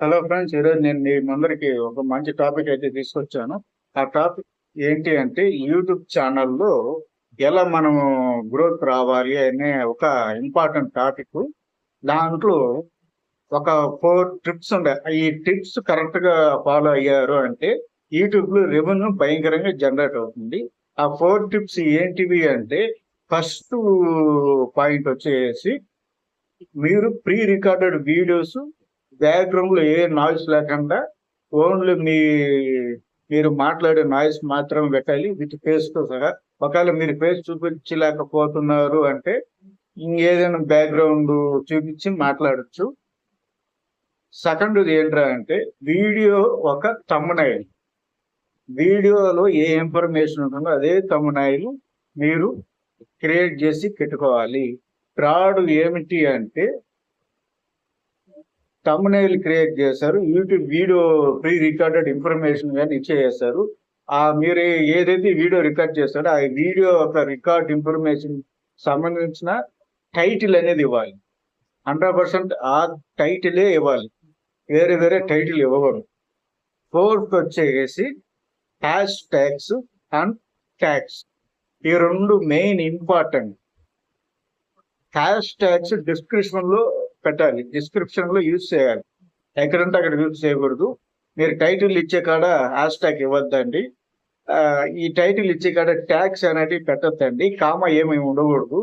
Hello friends, ఈరోజు నేను మీ ముందరికి ఒక మంచి టాపిక్ అయితే తీసుకొచ్చాను. ఆ టాపిక్ ఏంటి అంటే యూట్యూబ్ ఛానల్లో ఎలా మనము గ్రోత్ రావాలి అనే ఒక ఇంపార్టెంట్ టాపిక్. దాంట్లో ఒక 4 ట్రిప్స్ ఉండే. ఈ టిప్స్ కరెక్ట్ గా ఫాలో అయ్యారు అంటే యూట్యూబ్ లో రెవెన్యూ భయంకరంగా జనరేట్ అవుతుంది. ఆ 4 టిప్స్ ఏంటివి అంటే, ఫస్ట్ పాయింట్ వచ్చేసి మీరు ప్రీ రికార్డెడ్ వీడియోస్, బ్యాక్గ్రౌండ్ లో ఏ నాయిస్ లేకుండా ఓన్లీ మీరు మాట్లాడే నాయిస్ మాత్రం పెట్టాలి, విత్ ఫేస్ తో సహా. ఒకవేళ మీరు ఫేస్ చూపించలేకపోతున్నారు అంటే ఇంకేదైనా బ్యాక్గ్రౌండ్ చూపించి మాట్లాడచ్చు. సెకండ్ ఏంట్రా అంటే వీడియో ఒక తమ్మునైల్. వీడియోలో ఏ ఇన్ఫర్మేషన్ ఉంటుందో అదే తమ్మునైల్ మీరు క్రియేట్ చేసి పెట్టుకోవాలి. థర్డ్ ఏమిటి అంటే, తమ్మునైల్ క్రియేట్ చేశారు, YouTube video pre recorded information కానీ ఇచ్చేసారు. మీరు ఏదైతే వీడియో రికార్డ్ చేస్తారో ఆ వీడియో ఒక రికార్డ్ ఇన్ఫర్మేషన్ సంబంధించిన టైటిల్ అనేది ఇవ్వాలి. 100% ఆ టైటిలే ఇవ్వాలి, వేరే వేరే టైటిల్ ఇవ్వకూడదు. ఫోర్త్ వచ్చేసి హ్యాష్ ట్యాగ్స్ అండ్ ట్యాగ్స్. ఈ రెండు main important. Hash tags description లో పెట్టాలి, డిస్క్రిప్షన్ లో యూజ్ చేయాలి, ఎక్కడంటే అక్కడ యూజ్ చేయకూడదు. మీరు టైటిల్ ఇచ్చే కాడ హ్యాష్ ట్యాగ్ ఇవ్వద్దండి. ఈ టైటిల్ ఇచ్చే కాడ ట్యాగ్స్ అనేటివి పెట్టద్దండి. కామా ఏమేమి ఉండకూడదు.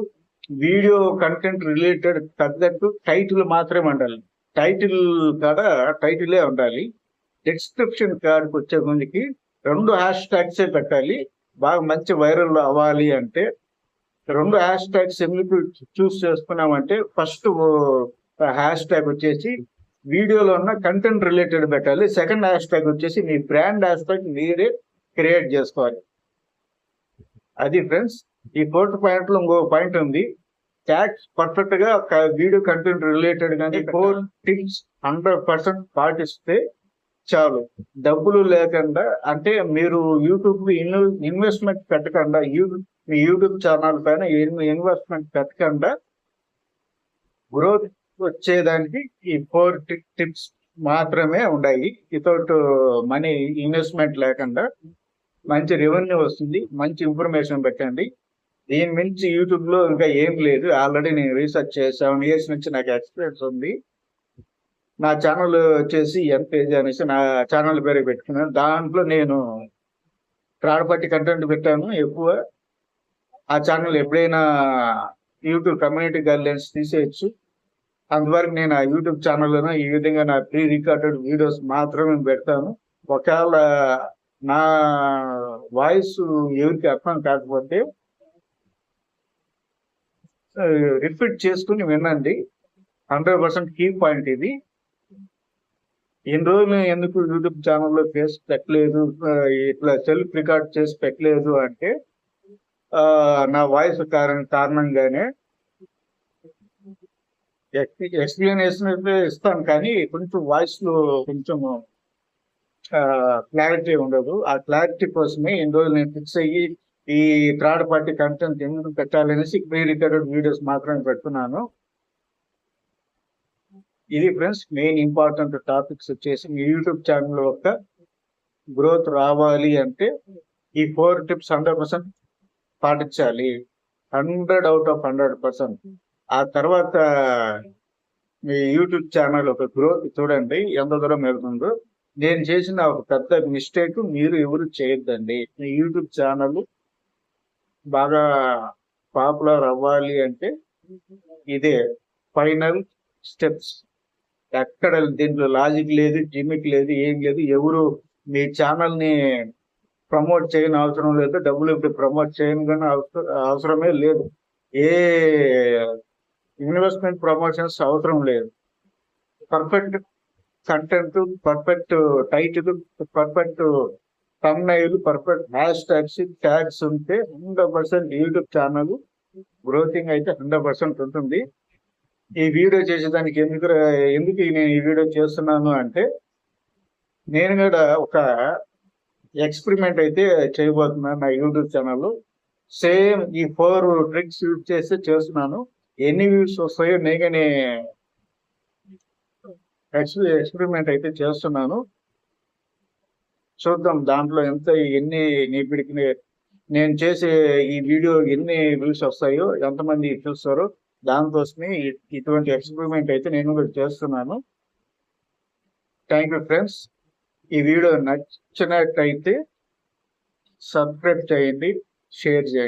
వీడియో కంటెంట్ రిలేటెడ్ తగ్గట్టు టైటిల్ మాత్రమే ఉండాలి. టైటిల్ కాడ టైటిలే ఉండాలి. డిస్క్రిప్షన్ కాడికి వచ్చే ముందుకి 2 హ్యాష్ ట్యాగ్సే పెట్టాలి. బాగా మంచి వైరల్ అవ్వాలి అంటే 2 హ్యాష్ ట్యాగ్స్ ఎందుకు చూస్ చేసుకున్నామంటే, ఫస్ట్ హ్యాష్ ట్యాగ్ వచ్చేసి వీడియోలో ఉన్న కంటెంట్ రిలేటెడ్ పెట్టాలి. సెకండ్ హ్యాష్ ట్యాగ్ వచ్చేసి మీ బ్రాండ్ హ్యాష్ ట్యాగ్ మీరే క్రియేట్ చేసుకోవాలి. అది ఫ్రెండ్స్. ఈ 4th పాయింట్ లో ఇంకో పాయింట్ ఉంది. ట్యాగ్స్ పర్ఫెక్ట్ గా వీడియో కంటెంట్ రిలేటెడ్ కానీ 4 టిప్స్ 100% పాటిస్తే చాలు. డబ్బులు లేకుండా, అంటే మీరు యూట్యూబ్ ఇన్వెస్ట్మెంట్ పెట్టకుండా, మీ యూట్యూబ్ ఛానల్ పైన ఇన్వెస్ట్మెంట్ పెట్టకుండా గ్రోత్ వచ్చేదానికి ఈ 4 టిప్స్ మాత్రమే ఉన్నాయి. వితౌట్ మనీ ఇన్వెస్ట్మెంట్ లేకుండా మంచి రెవెన్యూ వస్తుంది. మంచి ఇన్ఫర్మేషన్ పెట్టండి. దీని మించి యూట్యూబ్ లో ఇంకా ఏం లేదు. ఆల్రెడీ నేను రీసెర్చ్ 7 years నుంచి నాకు ఎక్స్పీరియన్స్ ఉంది. నా ఛానల్ వచ్చేసి ఎంపేజ్ అనేసి నా ఛానల్ పేరు పెట్టుకున్నాను. దాంట్లో నేను థర్డ్ పార్టీ కంటెంట్ పెట్టాను ఎక్కువ. ఆ ఛానల్ ఎప్పుడైనా యూట్యూబ్ కమ్యూనిటీ గైడ్లైన్స్ తీసేయచ్చు. అందువరకు నేను ఆ యూట్యూబ్ ఛానల్లోనే ఈ విధంగా నా ప్రీ రికార్డెడ్ వీడియోస్ మాత్రమే పెడతాను. ఒకవేళ నా వాయిస్ ఎవరికి అర్థం కాకపోతే రిపీట్ చేసుకుని వినండి. 100% కీ పాయింట్ ఇది. ఇన్ని రోజులు ఎందుకు యూట్యూబ్ ఛానల్లో ఫేస్ పెట్టలేదు, ఇట్లా సెల్ఫ్ రికార్డ్ చేసి పెట్టలేదు అంటే నా వాయిస్ కారణంగానే. ఎక్స్ప్లెనేషన్ అయితే ఇస్తాను, కానీ కొంచెం వాయిస్ లో కొంచెం క్లారిటీ ఉండదు. ఆ క్లారిటీ కోసమే ఇన్ని రోజులు నేను ఫిక్స్ అయ్యి ఈ థర్డ్ పార్టీ కంటెంట్ ఎందుకు పెట్టాలనేసి ప్రీ రికార్డెడ్ వీడియోస్ మాత్రమే పెడుతున్నాను. ఇది ఫ్రెండ్స్ మెయిన్ ఇంపార్టెంట్ టాపిక్స్ వచ్చేసి, మీ యూట్యూబ్ ఛానల్ యొక్క గ్రోత్ రావాలి అంటే ఈ 4 టిప్స్ 100% పాటించాలి. 100/100%. ఆ తర్వాత మీ యూట్యూబ్ ఛానల్ ఒక గ్రోత్ చూడండి ఎంత దూరం వెళ్తుందో. నేను చేసిన ఒక పెద్ద మిస్టేక్ మీరు ఎవరు చేయొద్దండి. మీ యూట్యూబ్ ఛానల్ బాగా పాపులర్ అవ్వాలి అంటే ఇదే ఫైనల్ స్టెప్స్. ఎక్కడ దీంట్లో లాజిక్ లేదు, జిమిక్ లేదు, ఏం లేదు. ఎవరు మీ ఛానల్ ని ప్రమోట్ చేయని అవసరం లేదు. డబ్బులు ఇప్పుడు ప్రమోట్ చేయని కానీ అవసరమే లేదు. ఏ ఇన్వెస్ట్మెంట్ ప్రమోషన్స్ అవసరం లేదు. Perfect content, perfect title, perfect thumbnail, perfect hash tags ఉంటే 100% యూట్యూబ్ ఛానల్ గ్రోతింగ్ అయితే 100% ఉంటుంది. ఈ వీడియో చేసేదానికి ఎందుకు నేను ఈ వీడియో చేస్తున్నాను అంటే, నేను కూడా ఒక ఎక్స్పెరిమెంట్ అయితే చేయబోతున్నాను నా యూట్యూబ్ ఛానల్. సేమ్ ఈ 4 ట్రిక్స్ యూజ్ చేస్తే చేస్తున్నాను. ఎన్ని వ్యూస్ వస్తాయో నేనే యాక్చువల్లీ ఎక్స్పెరిమెంట్ అయితే చేస్తున్నాను. చూద్దాం దాంట్లో ఎన్ని నీపిడికి నేను చేసే ఈ వీడియో ఎన్ని వ్యూస్ వస్తాయో, ఎంతమంది చూస్తారో దానికోసమే ఇటువంటి ఎక్స్పెరిమెంట్ అయితే నేను కూడా చేస్తున్నాను. Thank you friends. ఈ వీడియో నచ్చినట్టయితే సబ్స్క్రైబ్ చేయండి, షేర్ చేయండి.